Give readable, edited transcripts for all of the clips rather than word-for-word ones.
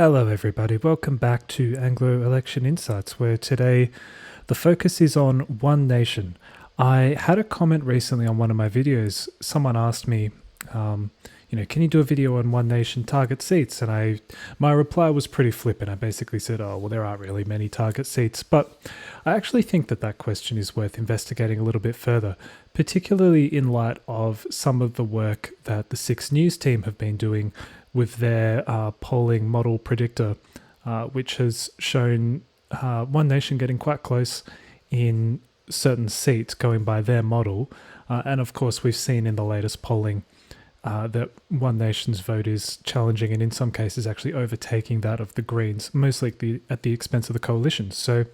Hello, everybody. Welcome back to Anglo Election Insights, where today the focus is on One Nation. I had a comment recently on one of my videos. Someone asked me, can you do a video on One Nation target seats? And my reply was pretty flippant. I basically said, oh, well, there aren't really many target seats. But I actually think that question is worth investigating a little bit further, particularly in light of some of the work that the 6 News team have been doing with their polling model predictor, which has shown One Nation getting quite close in certain seats going by their model. And of course, we've seen in the latest polling that One Nation's vote is challenging and in some cases actually overtaking that of the Greens, mostly at the expense of the coalition. So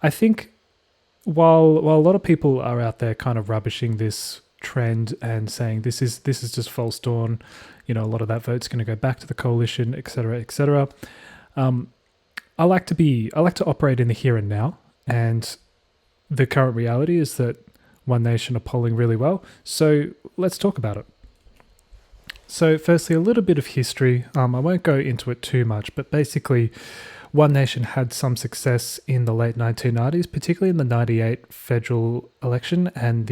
I think while a lot of people are out there kind of rubbishing this trend and saying this is just false dawn, a lot of that vote's going to go back to the coalition, etc., etc. I like to operate in the here and now, and the current reality is that One Nation are polling really well. So let's talk about it. So firstly, a little bit of history. I won't go into it too much, but basically, One Nation had some success in the late 1990s, particularly in the 98 federal election and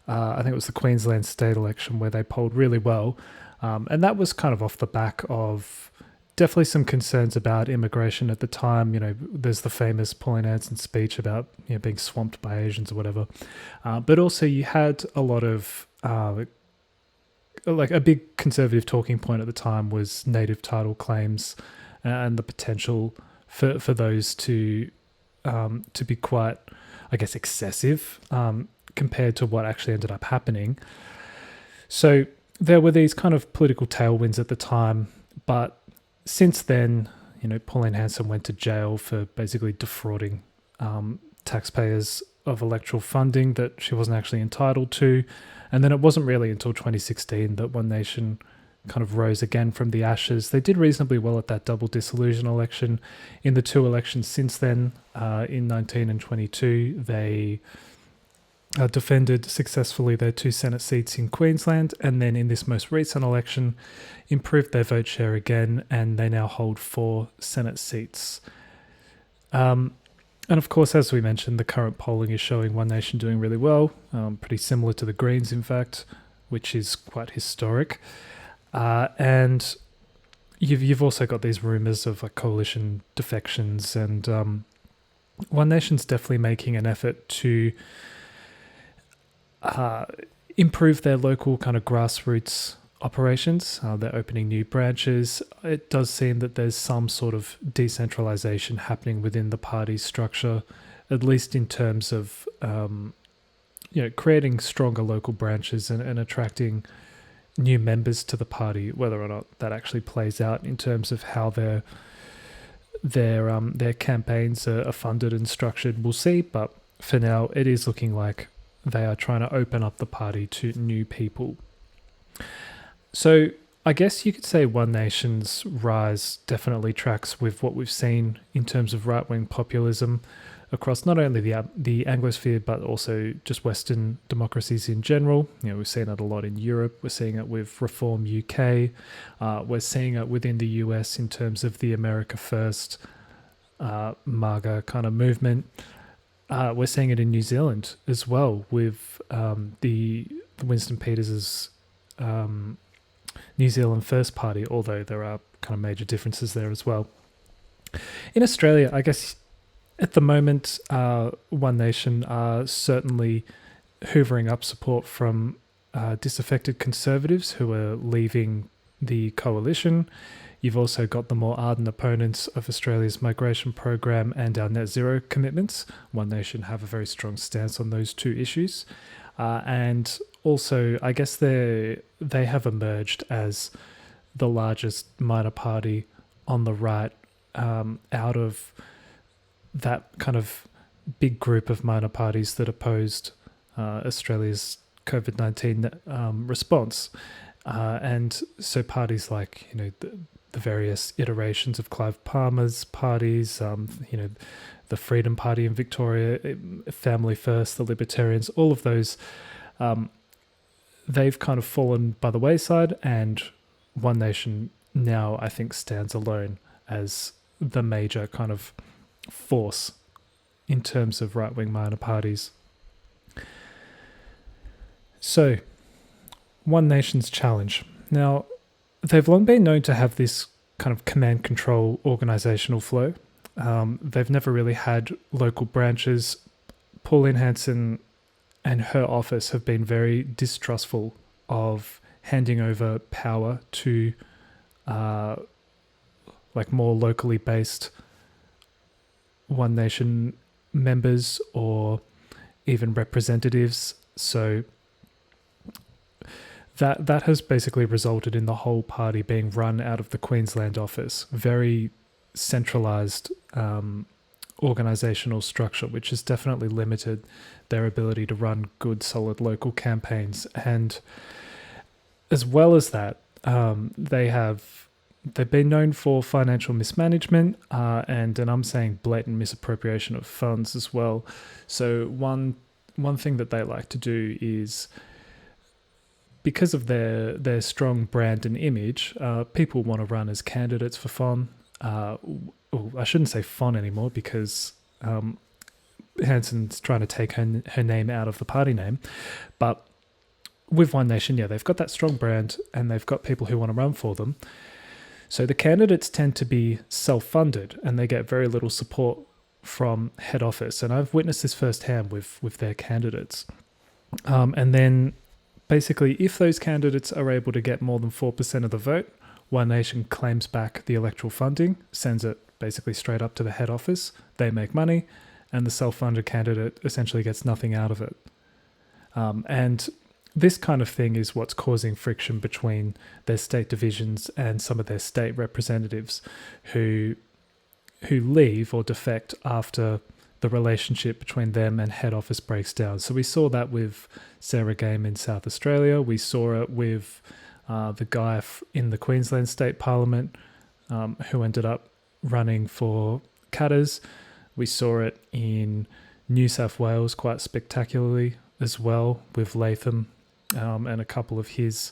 I think it was the Queensland state election where they polled really well. And that was kind of off the back of definitely some concerns about immigration at the time. There's the famous Pauline Hanson speech about being swamped by Asians or whatever. But also you had a lot of, a big conservative talking point at the time was native title claims and the potential for those to be quite, I guess, excessive compared to what actually ended up happening. So there were these kind of political tailwinds at the time, but since then, Pauline Hanson went to jail for basically defrauding taxpayers of electoral funding that she wasn't actually entitled to. And then it wasn't really until 2016 that One Nation kind of rose again from the ashes. They did reasonably well at that double dissolution election. In the 2 elections since then, in 19 and 22, they defended successfully their 2 Senate seats in Queensland, and then in this most recent election improved their vote share again, and they now hold 4 Senate seats. And of course, as we mentioned, the current polling is showing One Nation doing really well, pretty similar to the Greens, in fact, which is quite historic. And you've also got these rumours of coalition defections, and One Nation's definitely making an effort to improve their local kind of grassroots operations. They're opening new branches. It does seem that there's some sort of decentralisation happening within the party structure, at least in terms of creating stronger local branches and attracting new members to the party. Whether or not that actually plays out in terms of how their campaigns are funded and structured, we'll see. But for now, it is looking like they are trying to open up the party to new people. So I guess you could say One Nation's rise definitely tracks with what we've seen in terms of right-wing populism across not only the Anglosphere, but also just Western democracies in general. We've seen it a lot in Europe. We're seeing it with Reform UK. We're seeing it within the US in terms of the America First MAGA kind of movement. We're seeing it in New Zealand as well with the Winston Peters' New Zealand First Party, although there are kind of major differences there as well. In Australia, I guess at the moment, One Nation are certainly hoovering up support from disaffected conservatives who are leaving the coalition. You've also got the more ardent opponents of Australia's migration program and our net zero commitments. One Nation have a very strong stance on those 2 issues. And also, I guess they have emerged as the largest minor party on the right out of that kind of big group of minor parties that opposed Australia's COVID-19 response. And so parties like, the various iterations of Clive Palmer's parties, the Freedom Party in Victoria, Family First, the Libertarians, all of those, they've kind of fallen by the wayside, and One Nation now I think stands alone as the major kind of force in terms of right-wing minor parties. So, One Nation's challenge. Now, they've long been known to have this kind of command control organizational flow. They've never really had local branches. Pauline Hanson and her office have been very distrustful of handing over power to like more locally based One Nation members or even representatives. So that has basically resulted in the whole party being run out of the Queensland office. Very centralised organisational structure, which has definitely limited their ability to run good, solid local campaigns. And as well as that, they've been known for financial mismanagement and I'm saying blatant misappropriation of funds as well. So one thing that they like to do is, because of their strong brand and image, people want to run as candidates for FON. I shouldn't say FON anymore because Hanson's trying to take her name out of the party name. But with One Nation, they've got that strong brand and they've got people who want to run for them. So the candidates tend to be self-funded and they get very little support from head office. And I've witnessed this firsthand with their candidates. And then basically, if those candidates are able to get more than 4% of the vote, One Nation claims back the electoral funding, sends it basically straight up to the head office. They make money, and the self-funded candidate essentially gets nothing out of it. And this kind of thing is what's causing friction between their state divisions and some of their state representatives who leave or defect after the relationship between them and head office breaks down. So we saw that with Sarah Game in South Australia. We saw it with the guy in the Queensland State Parliament who ended up running for Katters. We saw it in New South Wales quite spectacularly as well with Latham and a couple of his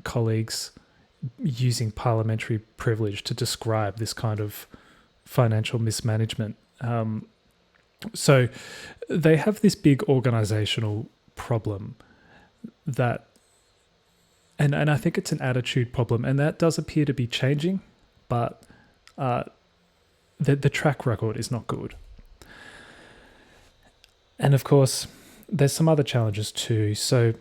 colleagues using parliamentary privilege to describe this kind of financial mismanagement. So they have this big organizational problem that, and I think it's an attitude problem, and that does appear to be changing, but the track record is not good. And of course, there's some other challenges too. So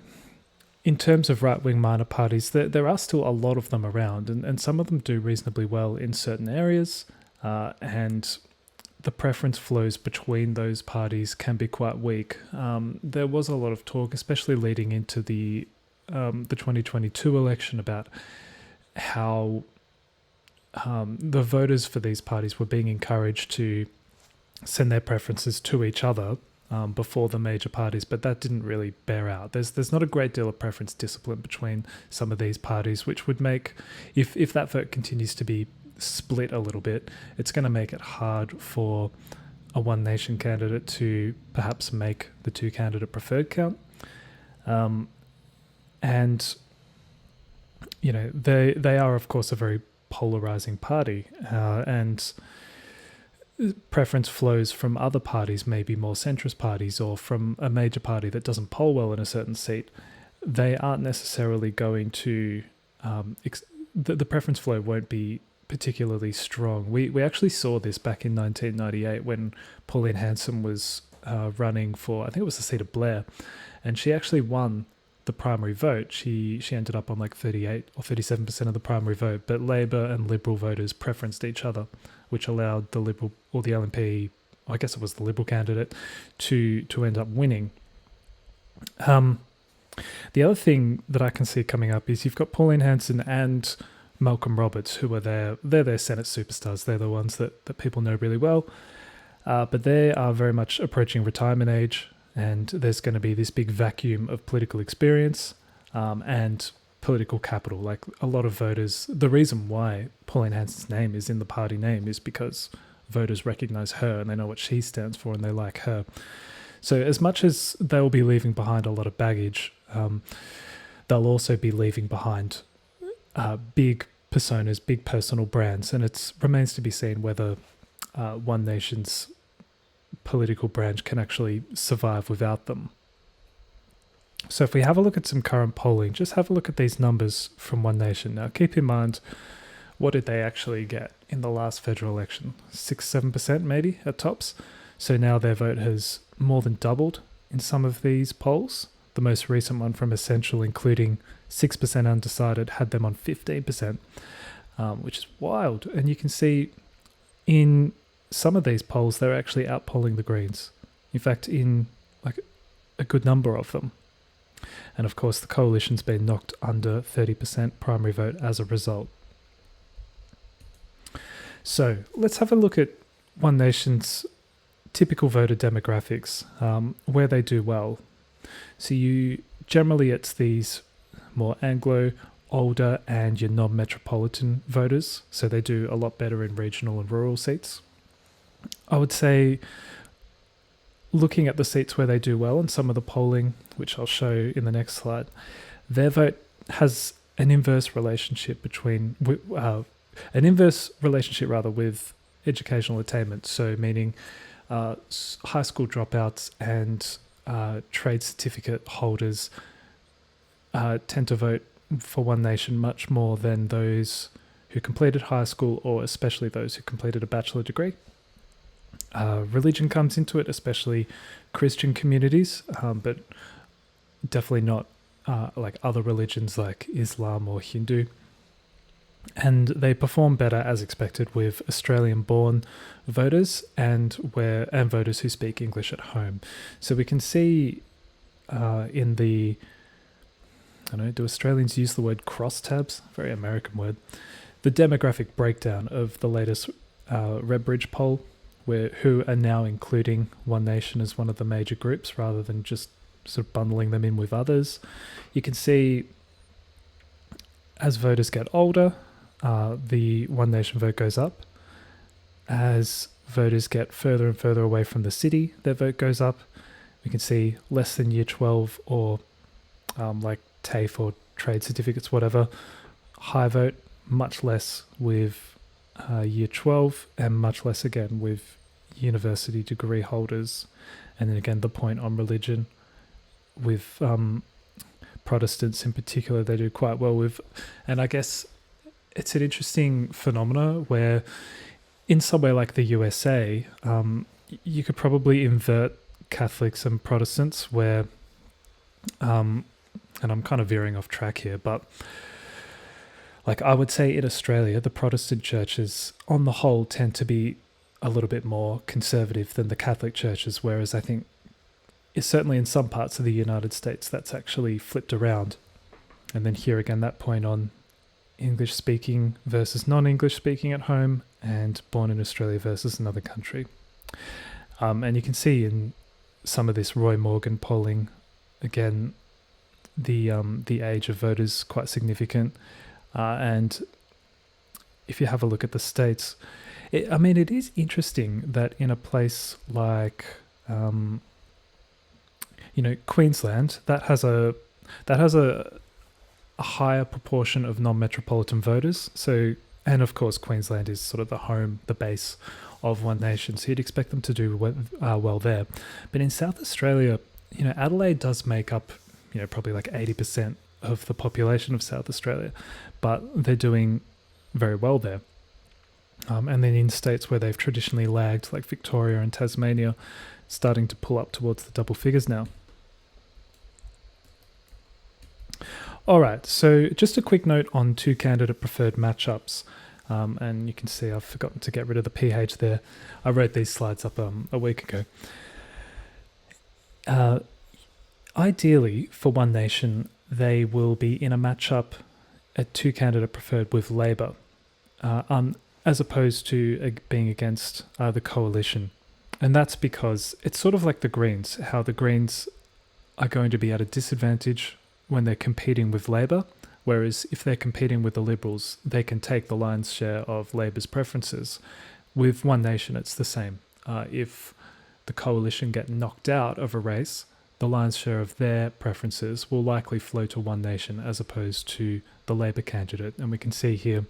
in terms of right-wing minor parties, there are still a lot of them around, and some of them do reasonably well in certain areas, and the preference flows between those parties can be quite weak. There was a lot of talk, especially leading into the 2022 election, about how the voters for these parties were being encouraged to send their preferences to each other before the major parties, but that didn't really bear out. There's not a great deal of preference discipline between some of these parties, which would make, if that vote continues to be split a little bit, it's going to make it hard for a One Nation candidate to perhaps make the two candidate preferred count. And they are of course a very polarizing party, and preference flows from other parties, maybe more centrist parties, or from a major party that doesn't poll well in a certain seat. They aren't necessarily going to the preference flow won't be particularly strong. We actually saw this back in 1998 when Pauline Hanson was running for, I think it was the seat of Blair, and she actually won the primary vote. She ended up on like 38 or 37% of the primary vote, but Labor and Liberal voters preferenced each other, which allowed the Liberal or the LNP, I guess it was the Liberal candidate, to end up winning. The other thing that I can see coming up is you've got Pauline Hanson and Malcolm Roberts, who are they're their Senate superstars. They're the ones that people know really well. But they are very much approaching retirement age, and there's going to be this big vacuum of political experience and political capital. Like a lot of voters, the reason why Pauline Hanson's name is in the party name is because voters recognise her and they know what she stands for and they like her. So as much as they'll be leaving behind a lot of baggage, they'll also be leaving behind big personas, big personal brands, and it remains to be seen whether One Nation's political branch can actually survive without them. So if we have a look at some current polling, just have a look at these numbers from One Nation. Now keep in mind, what did they actually get in the last federal election? 6-7% maybe at tops. So now their vote has more than doubled in some of these polls. The most recent one from Essential, including 6% undecided, had them on 15%, which is wild. And you can see in some of these polls, they're actually outpolling the Greens. In fact, in like a good number of them. And of course, the coalition's been knocked under 30% primary vote as a result. So let's have a look at One Nation's typical voter demographics, where they do well. So generally it's these more Anglo, older, and your non-metropolitan voters. So they do a lot better in regional and rural seats. I would say, looking at the seats where they do well and some of the polling, which I'll show in the next slide, their vote has an inverse relationship with educational attainment. So meaning high school dropouts and trade certificate holders tend to vote for One Nation much more than those who completed high school, or especially those who completed a bachelor degree. Religion comes into it, especially Christian communities, but definitely not like other religions like Islam or Hindu. And they perform better, as expected, with Australian-born voters and voters who speak English at home. So we can see in the, do Australians use the word crosstabs? Very American word. The demographic breakdown of the latest Redbridge poll, who are now including One Nation as one of the major groups rather than just sort of bundling them in with others. You can see as voters get older, the One Nation vote goes up. As voters get further and further away from the city, their vote goes up. We can see less than year 12 or like TAFE or trade certificates, whatever. High vote, much less with year 12, and much less again with university degree holders. And then again, the point on religion with Protestants in particular, they do quite well with. And I guess it's an interesting phenomena where in somewhere like the USA, you could probably invert Catholics and Protestants where, and I'm kind of veering off track here, but like I would say in Australia, the Protestant churches on the whole tend to be a little bit more conservative than the Catholic churches, whereas I think it's certainly in some parts of the United States that's actually flipped around. And then here again, that point on English speaking versus non-English speaking at home and born in Australia versus another country. And you can see in some of this Roy Morgan polling, again, the age of voters quite significant. And if you have a look at the states, it is interesting that in a place like, Queensland, that has a higher proportion of non-metropolitan voters. So, and of course, Queensland is sort of the base of One Nation. So you'd expect them to do well there. But in South Australia, Adelaide does make up, probably like 80% of the population of South Australia, but they're doing very well there. And then in states where they've traditionally lagged, like Victoria and Tasmania, starting to pull up towards the double figures now. All right, so just a quick note on two candidate preferred matchups. And you can see I've forgotten to get rid of the PH there. I wrote these slides up a week ago. Ideally, for One Nation, they will be in a matchup at two candidate preferred with Labor, as opposed to being against the coalition. And that's because it's sort of like the Greens, how the Greens are going to be at a disadvantage when they're competing with Labor, whereas if they're competing with the Liberals, they can take the lion's share of Labor's preferences. With One Nation, it's the same. If the coalition get knocked out of a race, the lion's share of their preferences will likely flow to One Nation as opposed to the Labor candidate. And we can see here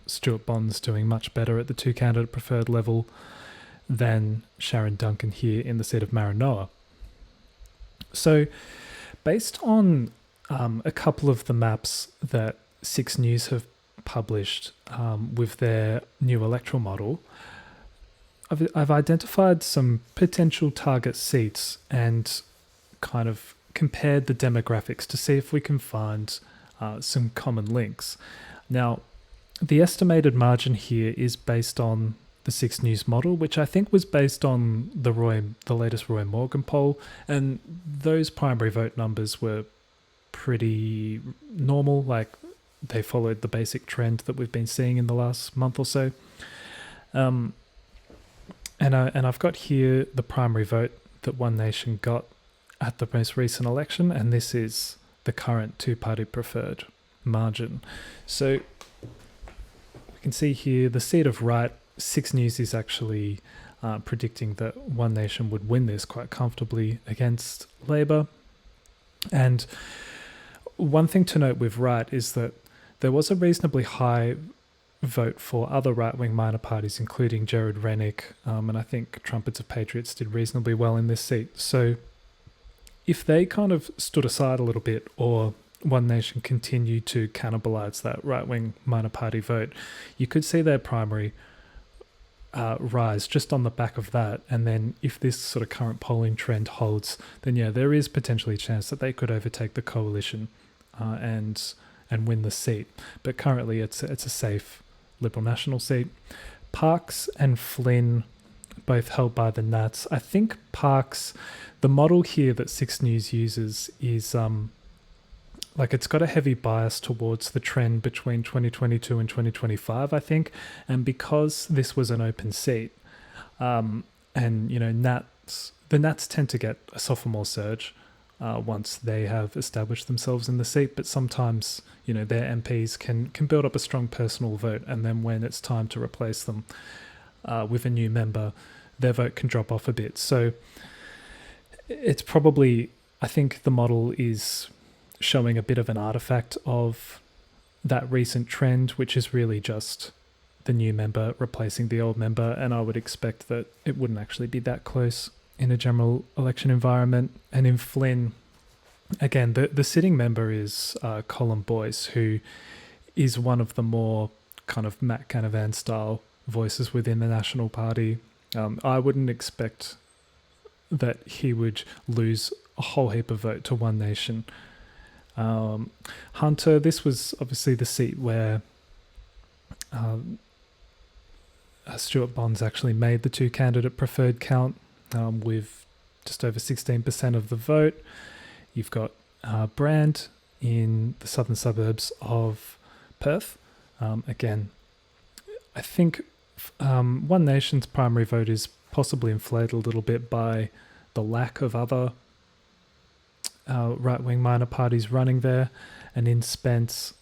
Stuart Bond's doing much better at the two candidate preferred level than Sharon Duncan here in the seat of Maranoa. So based on a couple of the maps that 6 News have published with their new electoral model, I've identified some potential target seats and kind of compared the demographics to see if we can find some common links. Now, the estimated margin here is based on the 6 News model, which I think was based on the latest Roy Morgan poll, and those primary vote numbers were pretty normal, like they followed the basic trend that we've been seeing in the last month or so. And I've got here the primary vote that One Nation got at the most recent election, and this is the current two-party preferred margin. So we can see here the seat of right, 6 News is actually predicting that One Nation would win this quite comfortably against Labor. And one thing to note with right is that there was a reasonably high vote for other right-wing minor parties, including Jared Rennick, and I think Trumpets of Patriots did reasonably well in this seat. So if they kind of stood aside a little bit, or One Nation continued to cannibalize that right-wing minor party vote, you could see their primary rise just on the back of that. And then if this sort of current polling trend holds, then yeah, there is potentially a chance that they could overtake the coalition and win the seat. But currently it's a safe Liberal National seat. Parkes and Flynn, both held by the Nats. I think Parkes, the model here that 6 News uses is like it's got a heavy bias towards the trend between 2022 and 2025, I think. And because this was an open seat, and you know, the Nats tend to get a sophomore surge once they have established themselves in the seat, but sometimes, you know, their MPs can build up a strong personal vote, and then when it's time to replace them with a new member, their vote can drop off a bit. So it's probably, I think the model is showing a bit of an artifact of that recent trend, which is really just the new member replacing the old member, and I would expect that it wouldn't actually be that close in a general election environment. And in Flynn, again, the sitting member is Colin Boyce, who is one of the more kind of Matt Canavan style voices within the National Party. I wouldn't expect that he would lose a whole heap of vote to One Nation. Hunter, this was obviously the seat where Stuart Bonds actually made the two candidate preferred count with just over 16% of the vote. You've got Brand in the southern suburbs of Perth. Again, I think One Nation's primary vote is possibly inflated a little bit by the lack of other right-wing minor parties running there. And in Spence,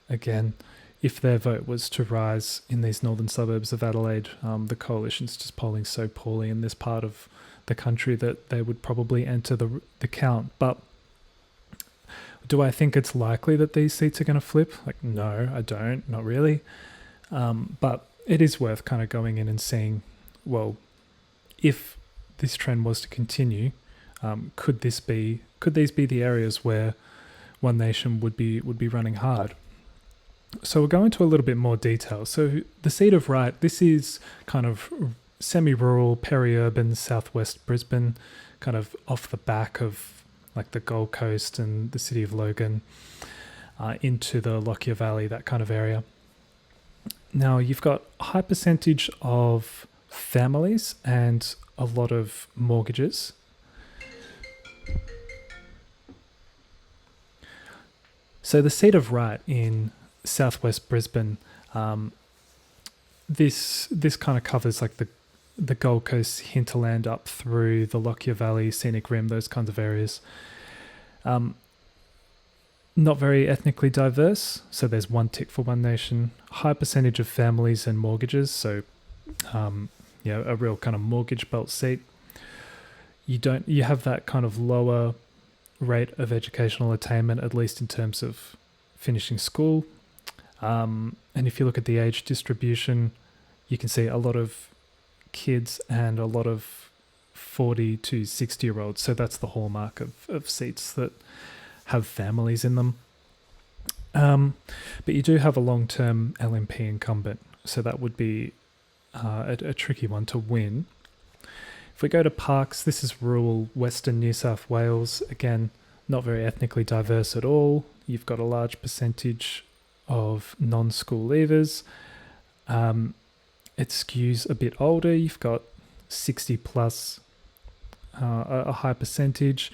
again, if their vote was to rise in these northern suburbs of Adelaide, the coalition's just polling so poorly in this part of the country that they would probably enter the count. But do I think it's likely that these seats are going to flip? Like, no, I don't, not really. But it is worth kind of going in and seeing, well, if this trend was to continue, could these be the areas where One Nation would be running hard? So we'll go into a little bit more detail. So the seat of right, this is kind of semi-rural, peri-urban, southwest Brisbane, kind of off the back of like the Gold Coast and the city of Logan, into the Lockyer Valley, that kind of area. Now you've got a high percentage of families and a lot of mortgages. So the seat of right in southwest Brisbane, this kind of covers like the Gold Coast hinterland up through the Lockyer Valley, Scenic Rim, those kinds of areas. Not very ethnically diverse, so there's one tick for One Nation. High percentage of families and mortgages, so a real kind of mortgage belt seat. You have that kind of lower rate of educational attainment, at least in terms of finishing school. And if you look at the age distribution, you can see a lot of kids and a lot of 40 to 60-year-olds. So that's the hallmark of seats that have families in them. But you do have a long-term LNP incumbent, so that would be a tricky one to win. If we go to parks, this is rural Western New South Wales. Again, not very ethnically diverse at all. You've got a large percentage of non-school leavers. It skews a bit older. You've got 60 plus, a high percentage.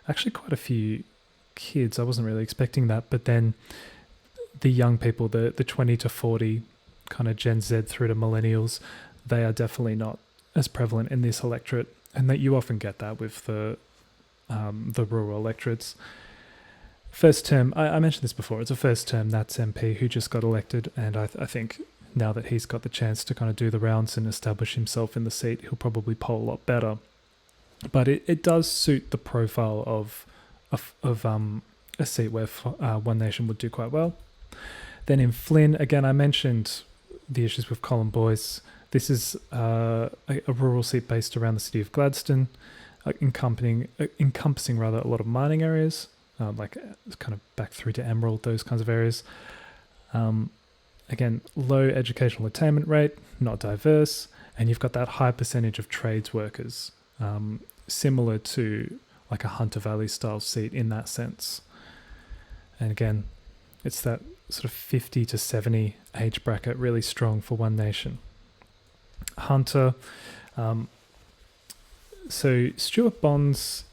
Actually, quite a few kids. I wasn't really expecting that. But then the young people, the 20 to 40, kind of Gen Z through to millennials, they are definitely not as prevalent in this electorate. And that you often get that with the rural electorates. First term, I mentioned this before, it's a first term Nats MP who just got elected, and I think now that he's got the chance to kind of do the rounds and establish himself in the seat, he'll probably poll a lot better. But it does suit the profile of a seat where One Nation would do quite well. Then in Flynn, again, I mentioned the issues with Colin Boyce. This is a rural seat based around the city of Gladstone, encompassing rather a lot of mining areas, like kind of back through to Emerald, those kinds of areas. Again, low educational attainment rate, not diverse, and you've got that high percentage of trades workers, similar to like a Hunter Valley style seat in that sense. And again, it's that sort of 50 to 70 age bracket, really strong for One Nation. Hunter, so Stuart Bonds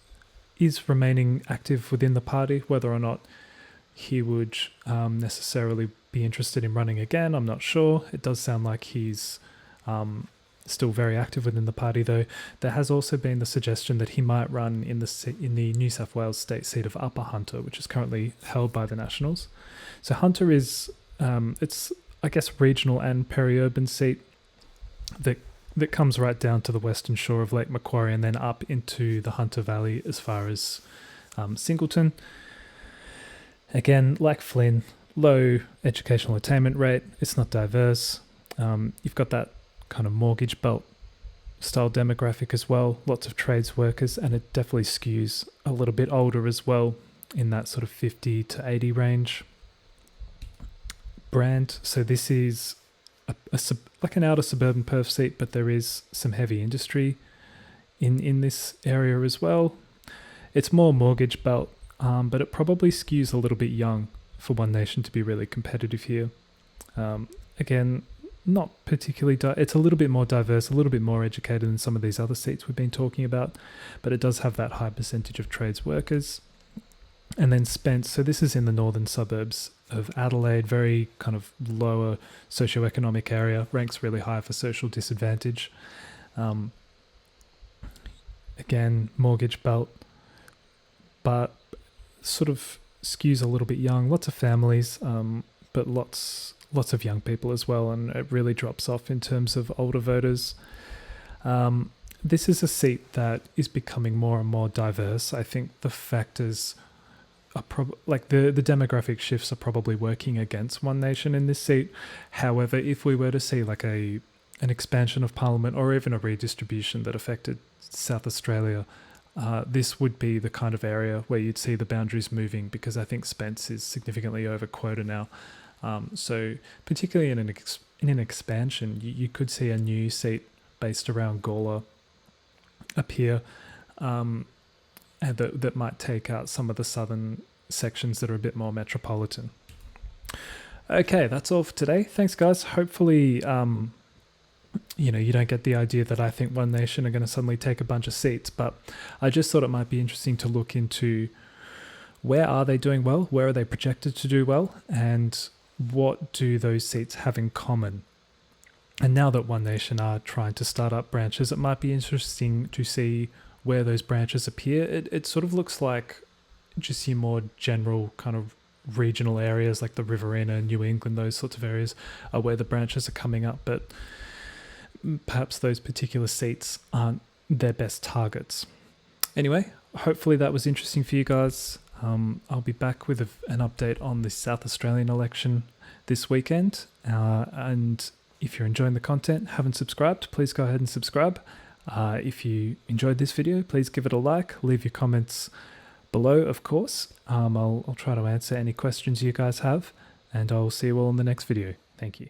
is remaining active within the party. Whether or not he would necessarily be interested in running again, I'm not sure. It does sound like he's still very active within the party, though. There has also been the suggestion that he might run in the New South Wales state seat of Upper Hunter, which is currently held by the Nationals. So Hunter is, it's I guess regional and peri-urban seat that comes right down to the western shore of Lake Macquarie and then up into the Hunter Valley as far as Singleton. Again, like Flynn, low educational attainment rate. It's not diverse. You've got that kind of mortgage belt style demographic as well. Lots of trades workers, and it definitely skews a little bit older as well, in that sort of 50 to 80 range. Brand. So this is like an outer suburban Perth seat, but there is some heavy industry in this area as well. It's more mortgage belt, but it probably skews a little bit young for One Nation to be really competitive here. Again, not particularly, it's a little bit more diverse, a little bit more educated than some of these other seats we've been talking about, but it does have that high percentage of trades workers. And then Spence, so this is in the northern suburbs of Adelaide, very kind of lower socioeconomic area, ranks really high for social disadvantage. Again, mortgage belt, but sort of skews a little bit young, lots of families, but lots of young people as well, and it really drops off in terms of older voters. This is a seat that is becoming more and more diverse. I think the factors are like the demographic shifts are probably working against One Nation in this seat. However, if we were to see like an expansion of Parliament or even a redistribution that affected South Australia, this would be the kind of area where you'd see the boundaries moving, because I think Spence is significantly over quota now. So particularly in an expansion, you could see a new seat based around Gawler appear, and that might take out some of the southern sections that are a bit more metropolitan. Okay, that's all for today. Thanks, guys. Hopefully, you don't get the idea that I think One Nation are going to suddenly take a bunch of seats, but I just thought it might be interesting to look into where are they doing well, where are they projected to do well, and what do those seats have in common. And now that One Nation are trying to start up branches, it might be interesting to see where those branches appear. It sort of looks like just your more general kind of regional areas like the Riverina, New England, those sorts of areas are where the branches are coming up, but perhaps those particular seats aren't their best targets. Anyway, hopefully that was interesting for you guys. I'll be back with an update on the South Australian election this weekend. And if you're enjoying the content, haven't subscribed, please go ahead and subscribe. If you enjoyed this video, please give it a like, leave your comments below, of course. I'll try to answer any questions you guys have, and I'll see you all in the next video. Thank you.